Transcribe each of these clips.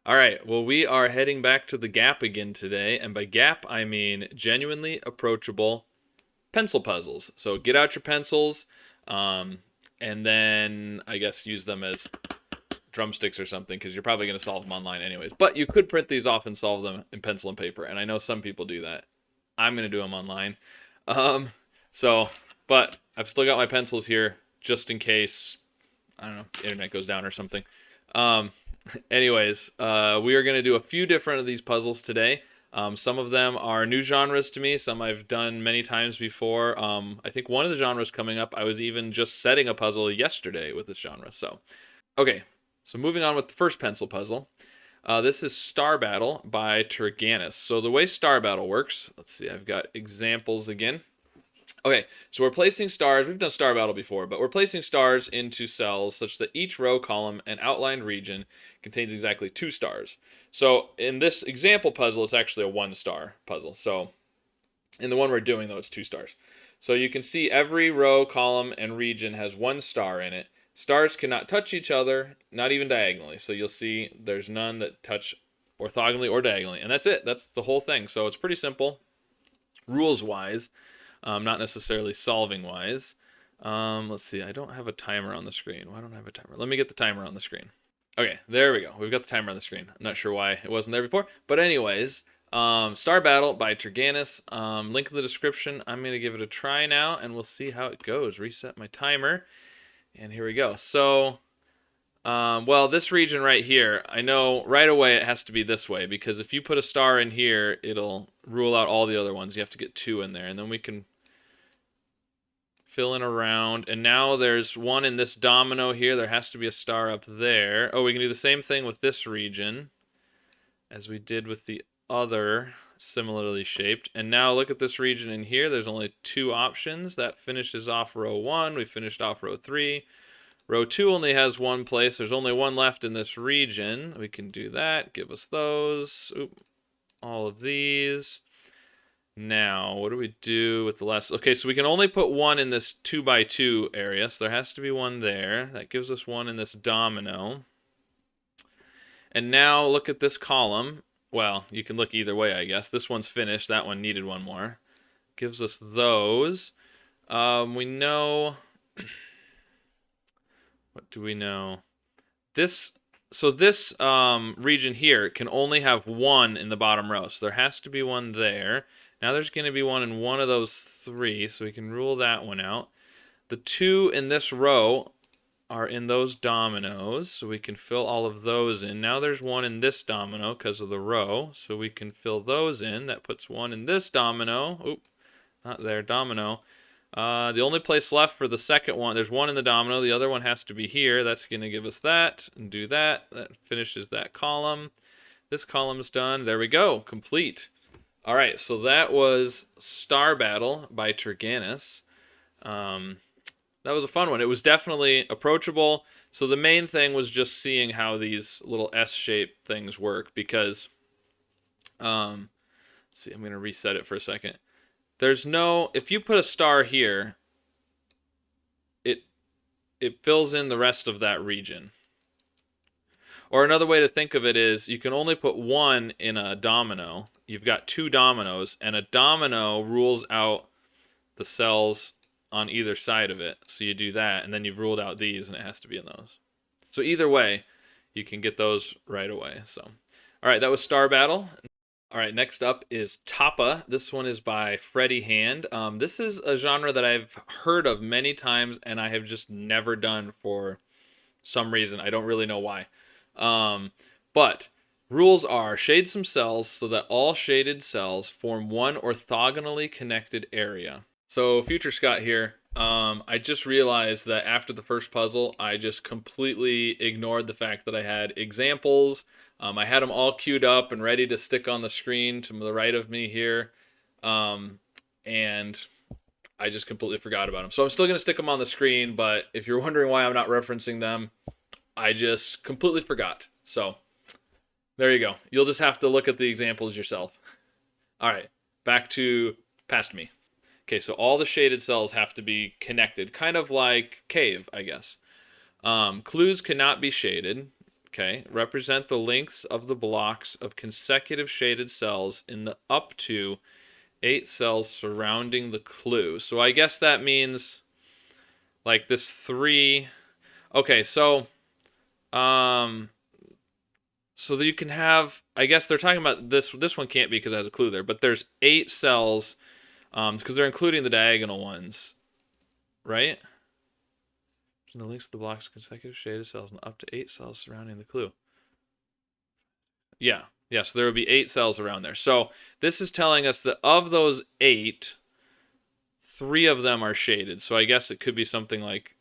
All right, well, we are heading back to the GAPP again today, and by GAPP, I mean genuinely approachable pencil puzzles. So get out your pencils, um, and then I guess use them as drumsticks or something, because you're probably going to solve them online anyways. But you could print these off and solve them in pencil and paper, and I know some people do that. I'm going to do them online. Um, so, but I've still got my pencils here just in case, I don't know, internet goes down or something. Um, Anyways, we are going to do a few different of these puzzles today. Some of them are new genres to me. Some I've done many times before. I think one of the genres coming up, I was even just setting a puzzle yesterday with this genre. So, okay. So moving on with the first pencil puzzle. This is Star Battle by Turganis. So the way Star Battle works, let's see, I've got examples again. Okay, so we're placing stars. We've done star battle before, but we're placing stars into cells such that each row, column, and outlined region contains exactly 2 stars. So in this example puzzle, it's actually a 1-star puzzle. So in the one we're doing, though, it's 2 stars. So you can see every row, column, and region has 1 star in it. Stars cannot touch each other, not even diagonally. So you'll see there's none that touch orthogonally or diagonally. And that's it. That's the whole thing. So it's pretty simple, rules-wise. Not necessarily solving wise. Let's see, I don't have a timer on the screen. Why don't I have a timer? Let me get the timer on the screen. Okay, there we go. We've got the timer on the screen. I'm not sure why it wasn't there before. But anyways, Star Battle by Turganis. Link in the description. I'm going to give it a try now, and we'll see how it goes. Reset my timer. And here we go. So, well, this region right here, I know right away it has to be this way, because if you put a star in here, it'll rule out all the other ones. You have to get 2 in there, and then we can fill in around. And now there's one in this domino here. There has to be a star up there. Oh, we can do the same thing with this region as we did with the other similarly shaped. And now look at this region in here. There's only 2 options. That finishes off row 1. We finished off row 3. Row 2 only has 1 place. There's only 1 left in this region. We can do that. Give us those. Oop. All of these. Now, what do we do with the last? Okay, so we can only put 1 in this 2x2 area, so there has to be 1 there. That gives us 1 in this domino. And now look at this column. Well, you can look either way, I guess. This one's finished. That one needed 1 more. Gives us those. We know... What do we know? This region here can only have 1 in the bottom row, so there has to be 1 there. Now there's going to be 1 in one of those 3, so we can rule that one out. The 2 in this row are in those dominoes, so we can fill all of those in. Now there's 1 in this domino because of the row, so we can fill those in. That puts 1 in this domino. Oop, not there, domino. The only place left for the second one, there's 1 in the domino. The other one has to be here. That's going to give us that and do that. That finishes that column. This column's done. There we go. Complete. All right, so that was Star Battle by Turganis. That was a fun one. It was definitely approachable. So the main thing was just seeing how these little S-shaped things work, because, let's see, I'm going to reset it for a second. There's no, if you put a star here, it fills in the rest of that region. Or another way to think of it is you can only put 1 in a domino. You've got 2 dominoes, and a domino rules out the cells on either side of it. So you do that, and then you've ruled out these, and it has to be in those. So either way, you can get those right away. So, all right, that was Star Battle. All right, next up is Tapa. This one is by Freddie Hand. This is a genre that I've heard of many times, and I have just never done for some reason. I don't really know why. But rules are shade some cells so that all shaded cells form one orthogonally connected area. So Future Scott here. I just realized that after the first puzzle, I just completely ignored the fact that I had examples. I had them all queued up and ready to stick on the screen to the right of me here. And I just completely forgot about them. So I'm still going to stick them on the screen, but if you're wondering why I'm not referencing them, I just completely forgot. So there you go. You'll just have to look at the examples yourself. All right, back to past me. Okay, so all the shaded cells have to be connected, kind of like cave, I guess. Clues cannot be shaded. Okay, represent the lengths of the blocks of consecutive shaded cells in the up to 8 cells surrounding the clue. So I guess that means like this 3. Okay, so so that you can have, I guess they're talking about this one can't be because it has a clue there, but there's 8 cells because they're including the diagonal ones, right? And the links to the blocks of consecutive shaded cells and up to 8 cells surrounding the clue. Yeah. Yeah, so there would be 8 cells around there. So this is telling us that of those 8, 3 of them are shaded. So I guess it could be something like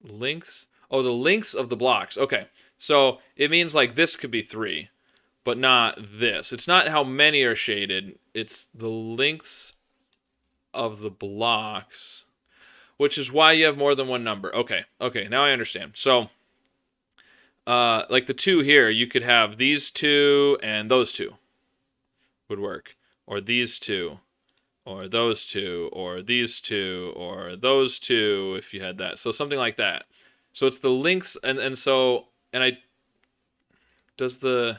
links. Oh, the lengths of the blocks. Okay. So it means like this could be 3, but not this. It's not how many are shaded. It's the lengths of the blocks, which is why you have more than one number. Okay. Okay, now I understand. So like the 2 here, you could have these 2 and those 2 would work. Or these 2. Or those 2. Or these 2. Or those 2 if you had that. So something like that. So it's the links and so and I does the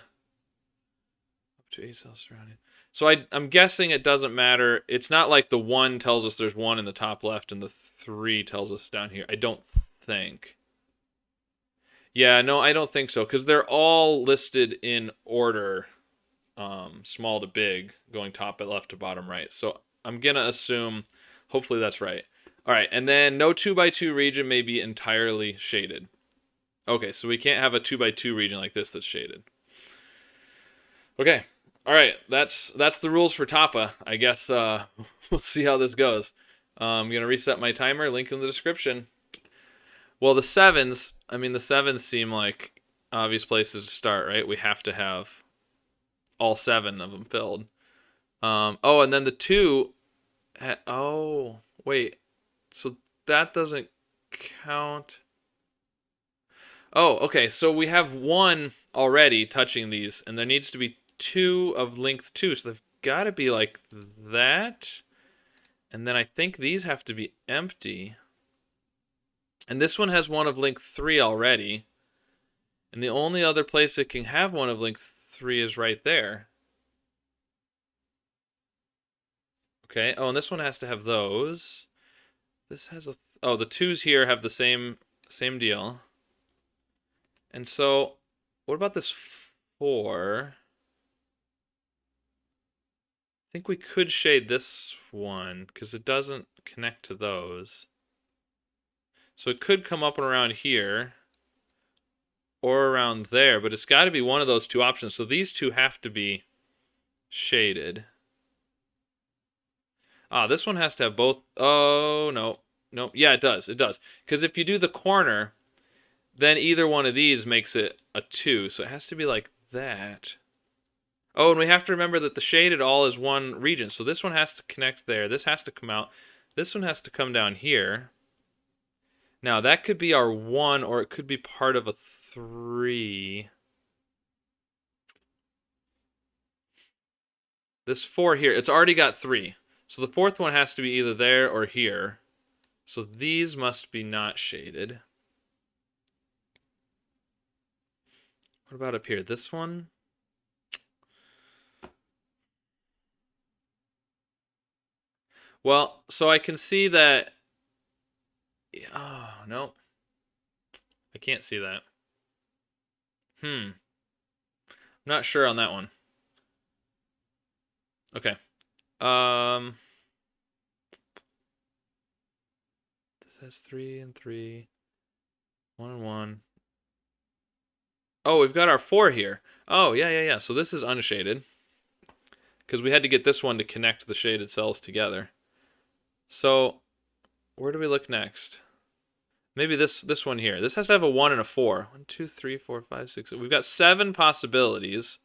up to 8 cells surrounding. So I'm guessing it doesn't matter. It's not like the 1 tells us there's 1 in the top left and the 3 tells us down here. I don't think. Yeah, no, I don't think so, because they're all listed in order, small to big, going top at left to bottom right. So I'm going to assume, hopefully that's right. All right, and then no 2x2 region may be entirely shaded. Okay, so we can't have a 2x2 region like this that's shaded. Okay, all right, that's the rules for Tapa. I guess we'll see how this goes. I'm going to reset my timer, link in the description. Well, the 7s, I mean, the 7s seem like obvious places to start, right? We have to have all 7 of them filled. Oh, and then the 2, oh, wait. So that doesn't count. Oh, okay, so we have 1 already touching these, and there needs to be 2 of length 2, so they've got to be like that. And then I think these have to be empty. And this one has 1 of length 3 already. And the only other place it can have 1 of length 3 is right there. Okay. Oh, and this one has to have those. This has a... oh, the 2s here have the same deal. And so, what about this 4? I think we could shade this one, because it doesn't connect to those. So it could come up and around here. Or around there, but it's got to be one of those 2 options. So these 2 have to be shaded. Ah, this one has to have both. Oh, no. Nope. Yeah, it does. It does. Because if you do the corner, then either one of these makes it a 2. So it has to be like that. Oh, and we have to remember that the shaded all is 1 region. So this one has to connect there. This has to come out. This one has to come down here. Now, that could be our 1, or it could be part of a 3. This 4 here, it's already got 3. So the 4th one has to be either there or here. So these must be not shaded. What about up here? This one? Well, so I can see that... oh, no. I can't see that. I'm not sure on that one. Okay. This has 3 and 3. 1 and 1. Oh, we've got our 4 here. Oh, yeah. So this is unshaded. Because we had to get this one to connect the shaded cells together. So, where do we look next? Maybe this one here. This has to have a 1 and a 4. 1, 2, 3, 4, 5, 6. We've got 7 possibilities.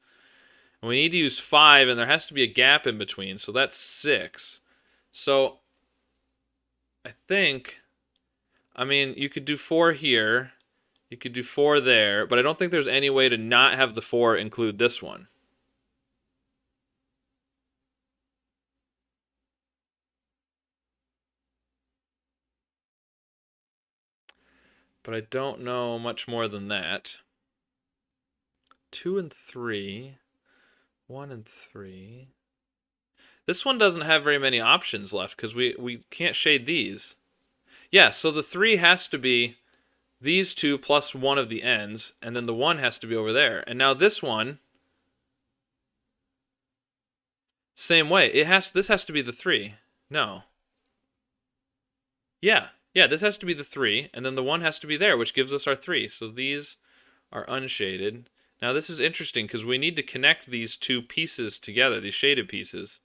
And we need to use 5, and there has to be a gap in between. So that's 6. So I think, I mean, you could do 4 here. You could do 4 there. But I don't think there's any way to not have the 4 include this one. but I don't know much more than that. 2 and 3. 1 and 3. This one doesn't have very many options left because we can't shade these. Yeah, so the 3 has to be these two plus one of the ends, and then the 1 has to be over there. And now this one, same way. This has to be the 3. No. Yeah, this has to be the 3, and then the 1 has to be there, which gives us our 3. So these are unshaded. Now this is interesting because we need to connect these two pieces together, these shaded pieces.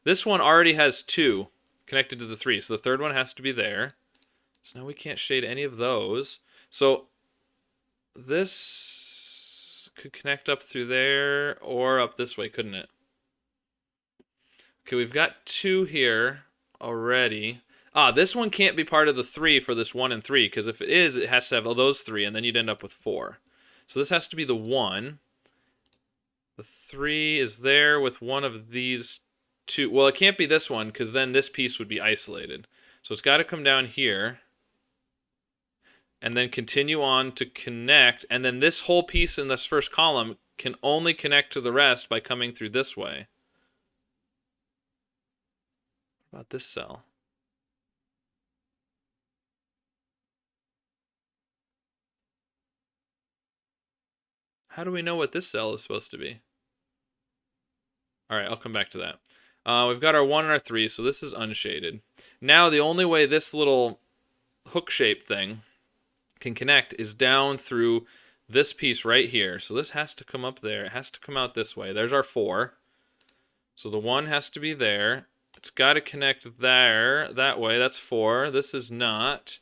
This one already has 2 connected to the 3, so the third one has to be there. So now we can't shade any of those. So this could connect up through there or up this way, couldn't it? Okay, we've got 2 here already. This one can't be part of the 3 for this 1 and 3, because if it is, it has to have all those 3, and then you'd end up with 4. So this has to be the 1. The 3 is there with one of these 2. Well, it can't be this one, because then this piece would be isolated. So it's got to come down here, and then continue on to connect, and then this whole piece in this first column can only connect to the rest by coming through this way. What about this cell? How do we know what this cell is supposed to be? All right, I'll come back to that. We've got our 1 and our 3, so this is unshaded. Now the only way this little hook-shaped thing can connect is down through this piece right here. So this has to come up there. It has to come out this way. There's our 4. So the 1 has to be there. It's got to connect there, that way. That's 4. This is not.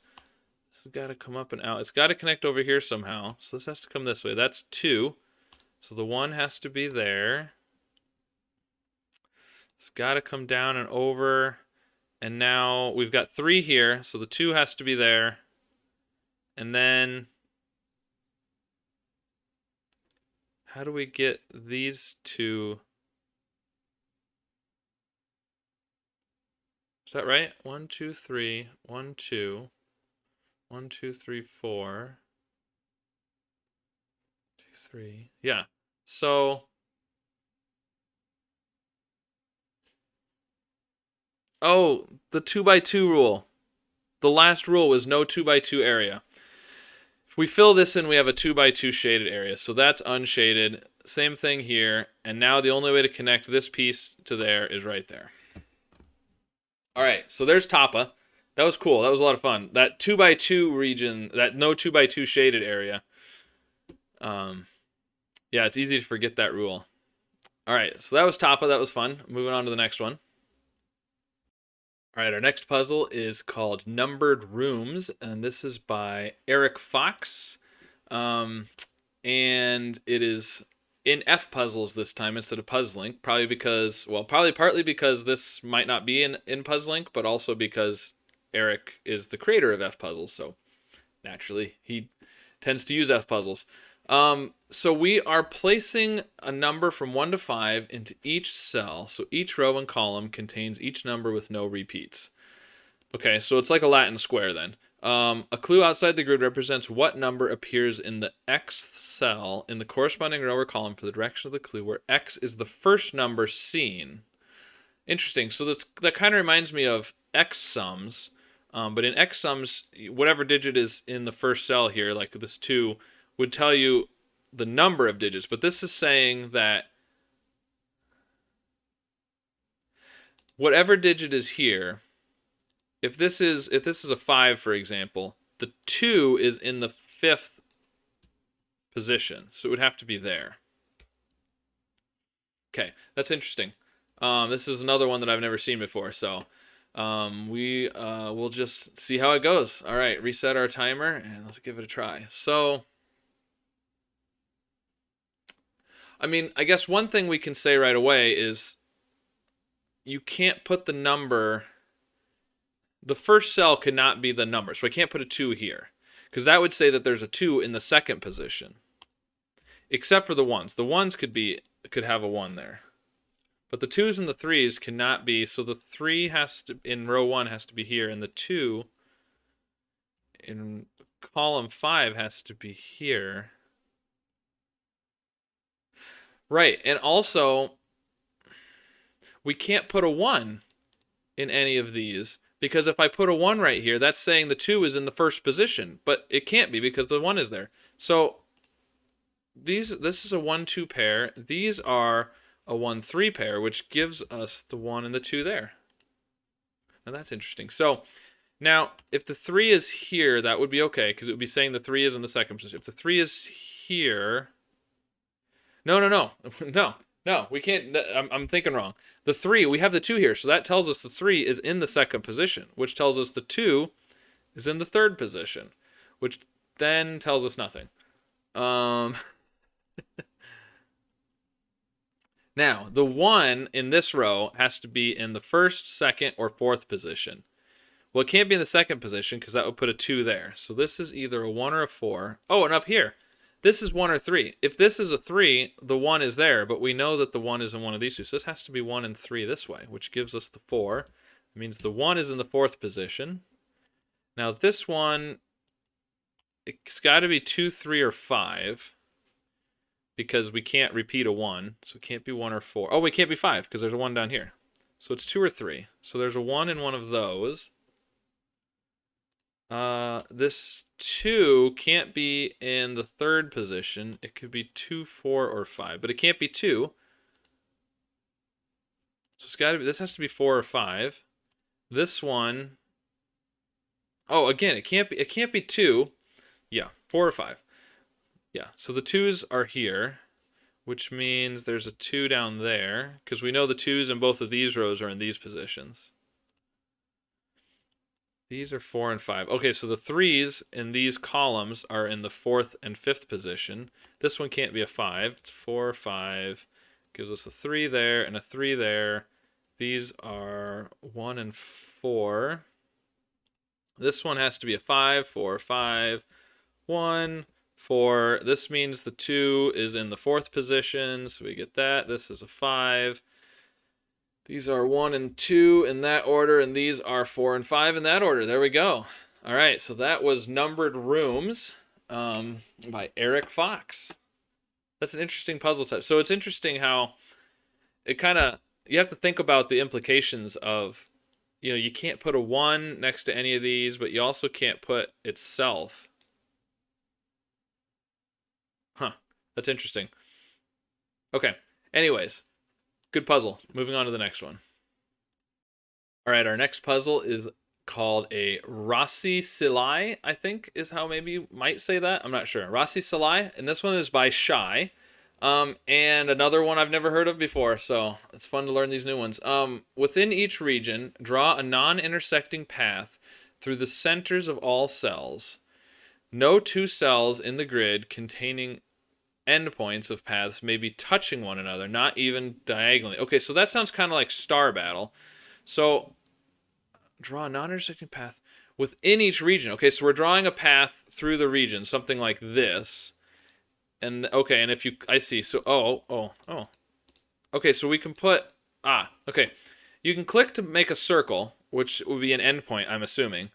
This has got to come up and out. It's got to connect over here somehow. So this has to come this way. That's 2. So the 1 has to be there. It's got to come down and over. And now we've got 3 here. So the 2 has to be there. And then how do we get these 2? Is that right? 1, 2, 3, 1, 2, 1, 2, 3, 4, 2, 3. Yeah. So the 2x2 rule. The last rule was no 2x2 area. If we fill this in, we have a 2x2 shaded area. So that's unshaded. Same thing here. And now the only way to connect this piece to there is right there. All right, so there's Tapa. That was cool. That was a lot of fun. That 2x2 region, that no 2x2 shaded area. Yeah, it's easy to forget that rule. All right, so that was Tapa. That was fun. Moving on to the next one. All right, our next puzzle is called Numbered Rooms, and this is by Eric Fox. And it is in F puzzles this time instead of Puzzlink, probably partly because this might not be in Puzzlink, but also because Eric is the creator of F puzzles, so naturally he tends to use F puzzles. So we are placing a number from 1 to 5 into each cell. So each row and column contains each number with no repeats. Okay, so it's like a Latin square then. A clue outside the grid represents what number appears in the Xth cell in the corresponding row or column for the direction of the clue, where X is the first number seen. Interesting. So that kind of reminds me of X sums. But in X sums, whatever digit is in the first cell here, like this 2, would tell you the number of digits. But this is saying that whatever digit is here, if this is a 5, for example, the 2 is in the 5th position, so it would have to be there. Okay, that's interesting. This is another one that I've never seen before, so we'll just see how it goes. All right, reset our timer, and let's give it a try. So, I mean, I guess one thing we can say right away is you can't put the number... The first cell cannot be the number, so I can't put a 2 here, because that would say that there's a 2 in the second position, except for the 1s. The 1s could have a 1 there, but the 2s and the 3s cannot be. So the 3 in row 1 has to be here, and the 2 in column 5 has to be here. Right, and also we can't put a 1 in any of these, because if I put a 1 right here, that's saying the 2 is in the first position, but it can't be because the 1 is there. So this is a 1-2 pair. These are a 1-3 pair, which gives us the 1 and the 2 there. Now that's interesting. So now if the 3 is here, that would be okay, because it would be saying the 3 is in the second position. If the 3 is here... No, we can't. I'm thinking wrong. The 3, we have the 2 here, so that tells us the 3 is in the second position, which tells us the 2 is in the third position, which then tells us nothing. Now, the 1 in this row has to be in the first, second, or fourth position. Well, it can't be in the second position because that would put a 2 there. So this is either a 1 or a 4. Oh, and up here. This is 1 or 3. If this is a 3, the 1 is there, but we know that the 1 is in one of these two. So this has to be 1 and 3 this way, which gives us the 4. It means the 1 is in the fourth position. Now this one, it's got to be 2, 3, or 5, because we can't repeat a 1. So it can't be 1 or 4. Oh, it can't be 5 because there's a 1 down here. So it's 2 or 3. So there's a 1 in one of those. This 2 can't be in the third position. It could be 2, 4, or 5, but it can't be 2. So it's got to be. This has to be 4 or 5. This one. Oh, again, it can't be. It can't be 2. Yeah, 4 or 5. Yeah. So the 2s are here, which means there's a 2 down there because we know the 2s in both of these rows are in these positions. These are 4 and 5. Okay, so the 3s in these columns are in the fourth and fifth position. This one can't be a 5. It's 4 or 5. Gives us a 3 there and a 3 there. These are 1 and 4. This one has to be a 5, 4, 5, 1, 4. This means the 2 is in the fourth position, so we get that. This is a 5. These are 1 and 2 in that order, and these are 4 and 5 in that order. There we go. All right, so that was Numbered Rooms by Eric Fox. That's an interesting puzzle type. So it's interesting how it kind of, you have to think about the implications of, you can't put a 1 next to any of these, but you also can't put itself. Huh, that's interesting. Okay, anyways. Good puzzle. Moving on to the next one. All right, our next puzzle is called a Rassi Silai, I think is how maybe you might say that. I'm not sure. Rassi Silai, and this one is by Shy. And another one I've never heard of before, so it's fun to learn these new ones. Within each region, draw a non-intersecting path through the centers of all cells. No 2 cells in the grid containing endpoints of paths may be touching one another, not even diagonally. Okay, so that sounds kind of like Star Battle. So draw a non-intersecting path within each region. Okay, so we're drawing a path through the region, something like this. And okay, and if you, I see. So oh. Okay, so we can put okay. You can click to make a circle, which would be an endpoint, I'm assuming.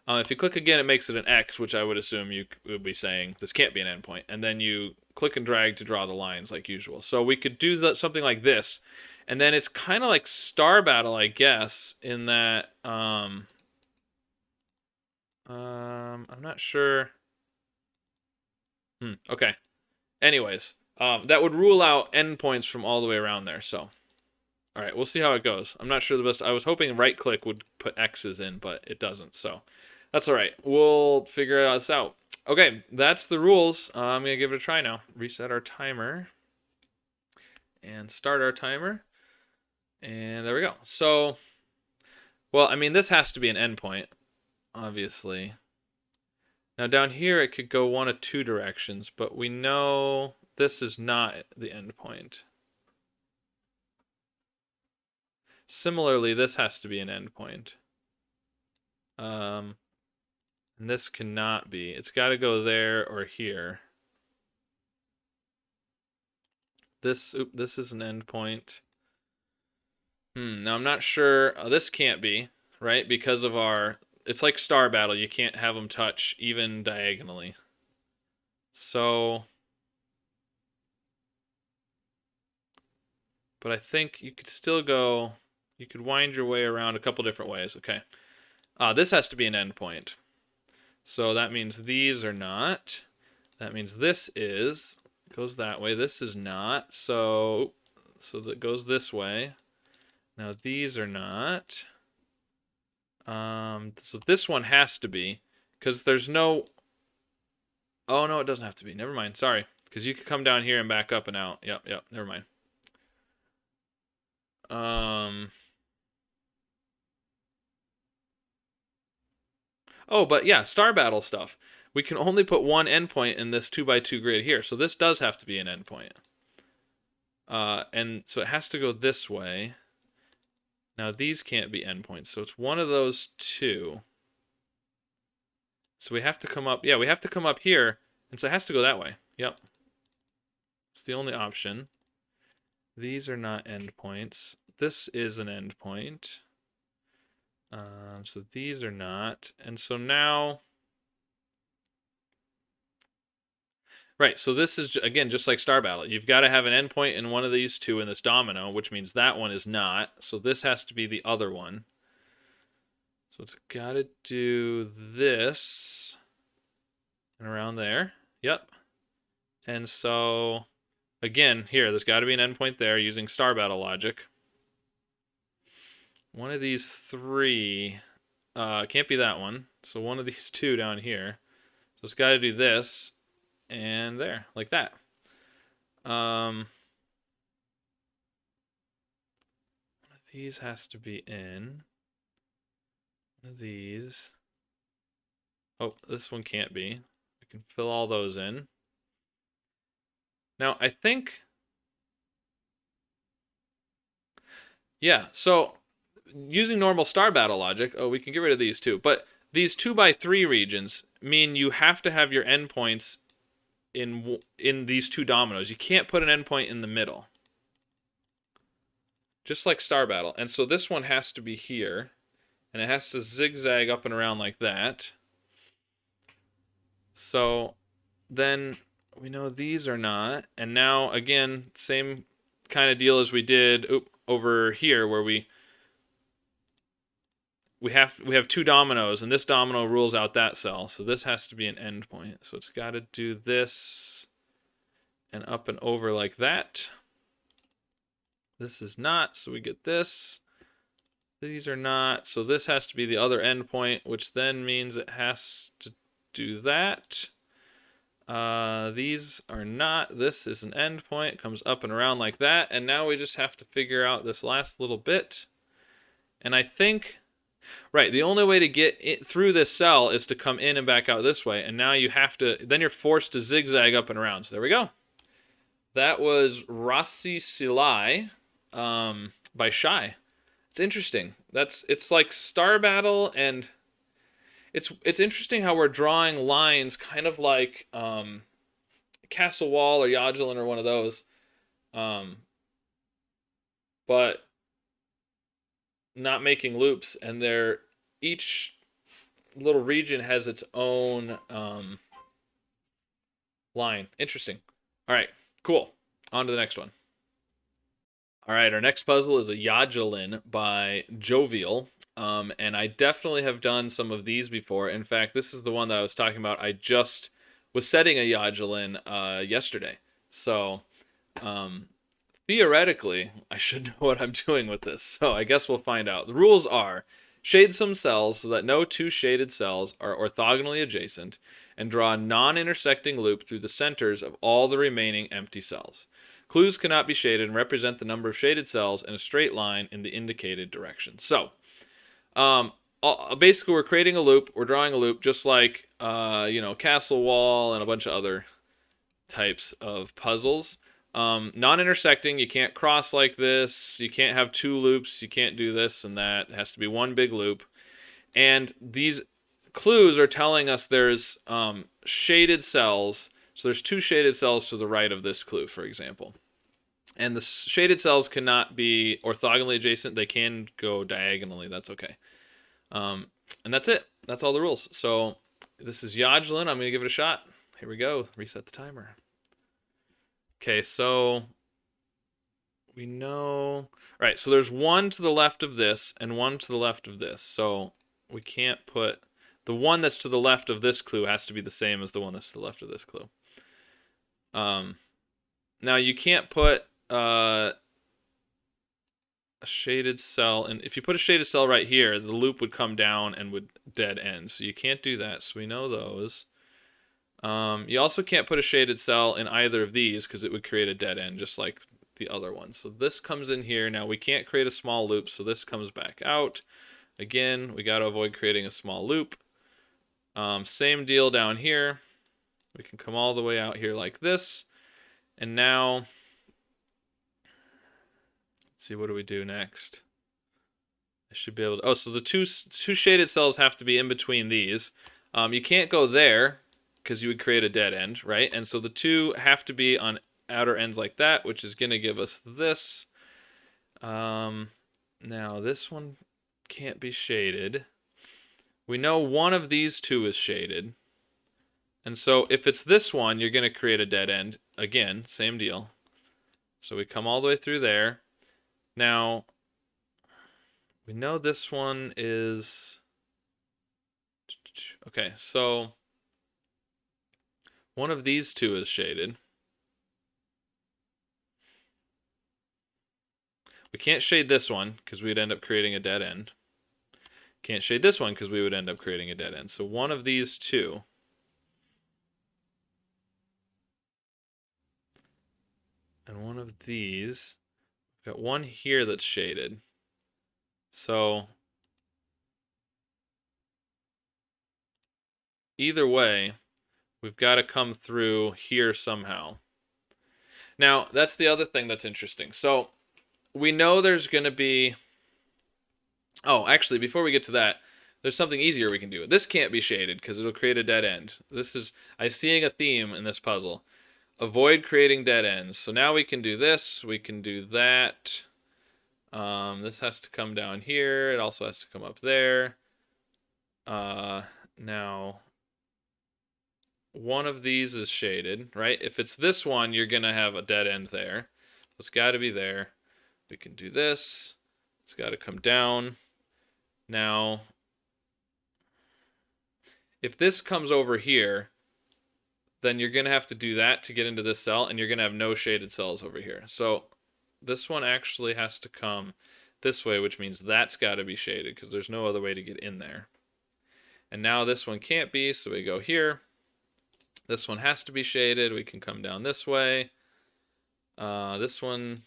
If you click again, it makes it an X, which I would assume you would be saying this can't be an endpoint. And then you click and drag to draw the lines like usual. So we could do something like this. And then it's kind of like Star Battle, I guess, in that I'm not sure. Okay. Anyways, that would rule out endpoints from all the way around there. So, all right, we'll see how it goes. I'm not sure the best. I was hoping right click would put X's in, but it doesn't. So that's all right. We'll figure this out. Okay, that's the rules. I'm going to give it a try now. Reset our timer and start our timer. And there we go. So, well, I mean, this has to be an endpoint, obviously. Now down here, it could go one of 2 directions, but we know this is not the endpoint. Similarly, this has to be an endpoint. And this cannot be. It's got to go there or here. This is an endpoint. Now I'm not sure. This can't be, right? Because of it's like Star Battle. You can't have them touch even diagonally. So, but I think you could still go, you could wind your way around a couple different ways. Okay. This has to be an endpoint. So that means these are not. That means this is, goes that way. This is not. So that goes this way. Now these are not. So this one has to be, because there's no, oh no, it doesn't have to be. Never mind. Sorry. Because you could come down here and back up and out. Yep, never mind. Oh, but yeah, Star Battle stuff. We can only put one endpoint in this 2x2 grid here, so this does have to be an endpoint. And so it has to go this way. Now these can't be endpoints, so it's one of those two. So we have to come up, yeah, we have to come up here, and so it has to go that way. Yep. It's the only option. These are not endpoints. This is an endpoint. So these are not. And so now, right, so this is, again, just like Star Battle. You've got to have an endpoint in one of these two in this domino, which means that one is not. So this has to be the other one. So it's got to do this and around there. Yep. And so, again, here, there's got to be an endpoint there using Star Battle logic. One of these three can't be that one. So one of these two down here. So it's got to do this and there, like that. One of these has to be in. One of these. Oh, this one can't be. We can fill all those in. Now, I think, yeah, so using normal Star Battle logic, oh, we can get rid of these too, but these 2x3 regions mean you have to have your endpoints in these two dominoes. You can't put an endpoint in the middle. Just like Star Battle. And so this one has to be here, and it has to zigzag up and around like that. So then we know these are not, and now again, same kind of deal as we did over here, where we have two dominoes, and this domino rules out that cell, so this has to be an endpoint. So it's got to do this and up and over like that. This is not, so we get this. These are not, so this has to be the other endpoint, which then means it has to do that. These are not. This is an endpoint. It comes up and around like that. And now we just have to figure out this last little bit. And I think, right, the only way to get it through this cell is to come in and back out this way. And now you have to, then you're forced to zigzag up and around. So there we go. That was Rassi Silai by Shy. It's interesting. It's like Star Battle, and it's interesting how we're drawing lines kind of like Castle Wall or Yajilin or one of those, but not making loops, and each little region has its own line. Interesting. All right, cool. On to the next one. All right, our next puzzle is a Yajilin by Jovial. And I definitely have done some of these before. In fact, this is the one that I was talking about. I just was setting a Yajilin yesterday. So theoretically, I should know what I'm doing with this. So I guess we'll find out. The rules are: shade some cells so that no two shaded cells are orthogonally adjacent, and draw a non-intersecting loop through the centers of all the remaining empty cells. Clues cannot be shaded and represent the number of shaded cells in a straight line in the indicated direction. So, basically, we're creating a loop. We're drawing a loop, just like Castle Wall and a bunch of other types of puzzles. Non-intersecting. You can't cross like this. You can't have two loops. You can't do this and that. It has to be one big loop. And these clues are telling us there's shaded cells. So there's two shaded cells to the right of this clue, for example. And the shaded cells cannot be orthogonally adjacent. They can go diagonally. That's okay. And that's it. That's all the rules. So this is Yajilin. I'm going to give it a shot. Here we go. Reset the timer. Okay, so we know. All right, so there's one to the left of this and one to the left of this. So we can't put the one that's to the left of this clue has to be the same as the one that's to the left of this clue. Now you can't put a shaded cell, and if you put a shaded cell right here, the loop would come down and would dead end. So you can't do that. So we know those. You also can't put a shaded cell in either of these because it would create a dead end, just like the other one. So this comes in here. Now we can't create a small loop, so this comes back out. Again, we got to avoid creating a small loop. Same deal down here. We can come all the way out here like this. And now, let's see, what do we do next? I should be able to, oh, so the two shaded cells have to be in between these. You can't go there because you would create a dead end, right? And so the two have to be on outer ends like that, which is going to give us this. Now this one can't be shaded. We know one of these two is shaded. And so if it's this one, you're going to create a dead end. Again, same deal. So we come all the way through there. Now, we know this one is... Okay, so one of these two is shaded. We can't shade this one because we'd end up creating a dead end. Can't shade this one because we would end up creating a dead end. So one of these two. And one of these. We've got one here that's shaded. So either way, we've got to come through here somehow. Now, that's the other thing that's interesting. So we know there's going to be... Oh, actually, before we get to that, there's something easier we can do. This can't be shaded because it'll create a dead end. This is... I'm seeing a theme in this puzzle. Avoid creating dead ends. So now we can do this. We can do that. This has to come down here. It also has to come up there. Now, one of these is shaded, right? If it's this one, you're going to have a dead end there. It's got to be there. We can do this. It's got to come down. Now, if this comes over here, then you're going to have to do that to get into this cell, and you're going to have no shaded cells over here. So this one actually has to come this way, which means that's got to be shaded because there's no other way to get in there. And now this one can't be, so we go here. This one has to be shaded. We can come down this way. This one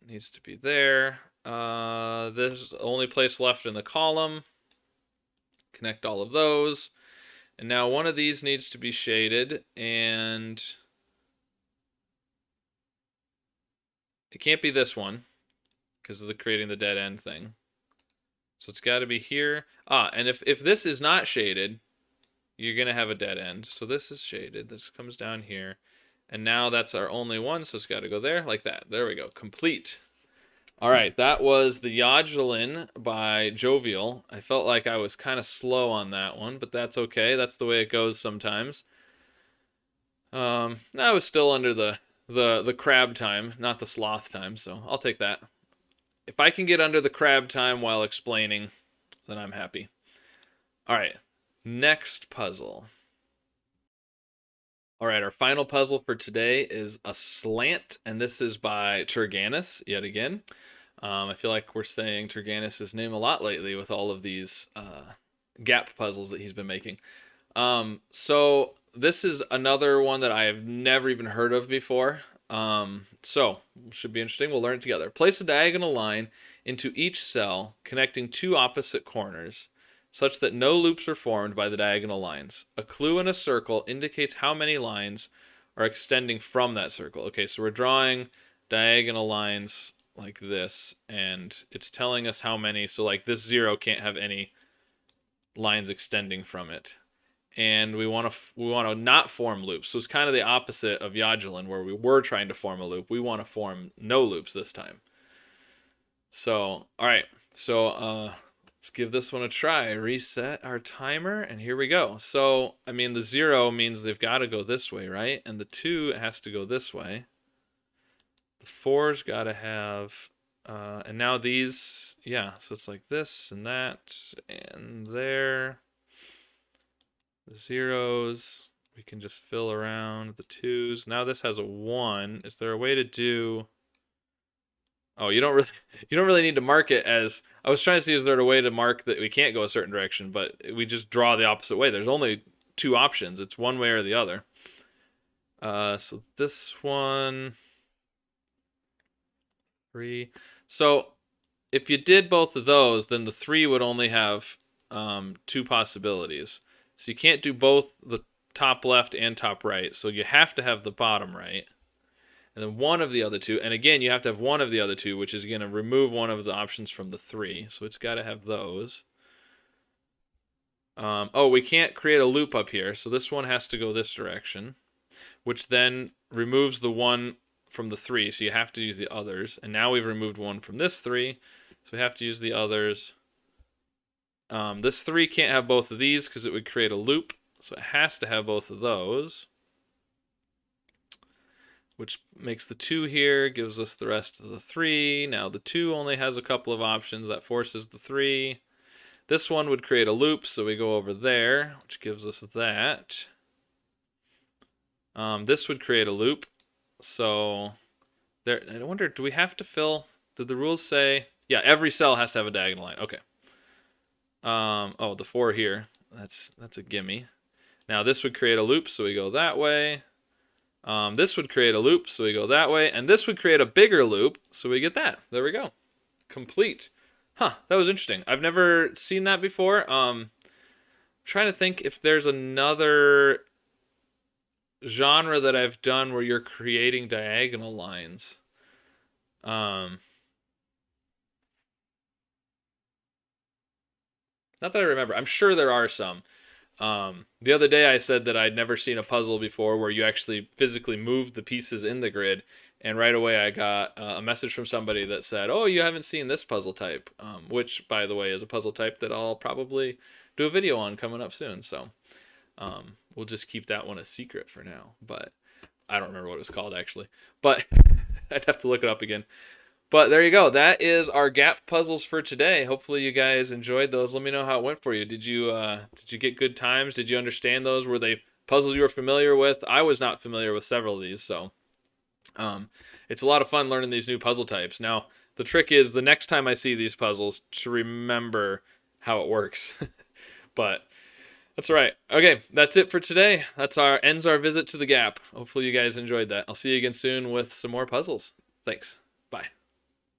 needs to be there. There's the only place left in the column. Connect all of those. And now one of these needs to be shaded, and it can't be this one because of the creating the dead end thing. So it's got to be here. And if this is not shaded, you're going to have a dead end. So this is shaded. This comes down here. And now that's our only one, so it's got to go there like that. There we go. Complete. All right, that was the Yajilin by Jovial. I felt like I was kind of slow on that one, but that's okay. That's the way it goes sometimes. I was still under the crab time, not the sloth time, so I'll take that. If I can get under the crab time while explaining, then I'm happy. All right, next puzzle. All right, our final puzzle for today is a slant, and this is by Turganis, yet again. I feel like we're saying Turganis' name a lot lately with all of these GAPP puzzles that he's been making. So this is another one that I have never even heard of before. So should be interesting. We'll learn it together. Place a diagonal line into each cell connecting two opposite corners, such that no loops are formed by the diagonal lines. A clue in a circle indicates how many lines are extending from that circle. Okay, so we're drawing diagonal lines like this, and it's telling us how many. So like this 0 can't have any lines extending from it. And we want to not form loops. So it's kind of the opposite of Yajilin, where we were trying to form a loop. We want to form no loops this time. So, all right. So Let's give this one a try. Reset our timer, and here we go. So, I mean, the 0 means they've got to go this way, right? And the 2 has to go this way. The 4's got to have, and now these, yeah, so it's like this and that and there. The 0s, we can just fill around the 2s. Now this has a 1. Is there a way to do... Oh, you don't really need to mark it as... I was trying to see, is there a way to mark that we can't go a certain direction, but we just draw the opposite way. There's only 2 options. It's one way or the other. So this one... 3. So if you did both of those, then the 3 would only have 2 possibilities. So you can't do both the top left and top right. So you have to have the bottom right. And then one of the other 2. And again, you have to have one of the other 2, which is going to remove one of the options from the 3. So it's got to have those. Oh, we can't create a loop up here. So this one has to go this direction, which then removes the 1 from the 3. So you have to use the others. And now we've removed 1 from this 3. So we have to use the others. This 3 can't have both of these because it would create a loop. So it has to have both of those, which makes the 2 here, gives us the rest of the 3. Now the 2 only has a couple of options. That forces the 3. This one would create a loop, so we go over there, which gives us that. This would create a loop. So there. I wonder, do we have to fill... Did the rules say... Yeah, every cell has to have a diagonal line. Okay. Oh, the 4 here. That's a gimme. Now this would create a loop, so we go that way. This would create a loop, so we go that way. And this would create a bigger loop, so we get that. There we go. Complete. Huh, that was interesting. I've never seen that before. I'm trying to think if there's another genre that I've done where you're creating diagonal lines. Not that I remember. I'm sure there are some. The other day I said that I'd never seen a puzzle before where you actually physically moved the pieces in the grid, and right away I got a message from somebody that said, oh, you haven't seen this puzzle type, which, by the way, is a puzzle type that I'll probably do a video on coming up soon. So we'll just keep that one a secret for now. But I don't remember what it was called, actually. But I'd have to look it up again. But there you go. That is our GAPP puzzles for today. Hopefully you guys enjoyed those. Let me know how it went for you. Did you get good times? Did you understand those? Were they puzzles you were familiar with? I was not familiar with several of these, so it's a lot of fun learning these new puzzle types. Now, the trick is the next time I see these puzzles to remember how it works. But that's all right. Okay, that's it for today. Ends our visit to the GAPP. Hopefully you guys enjoyed that. I'll see you again soon with some more puzzles. Thanks. Bye.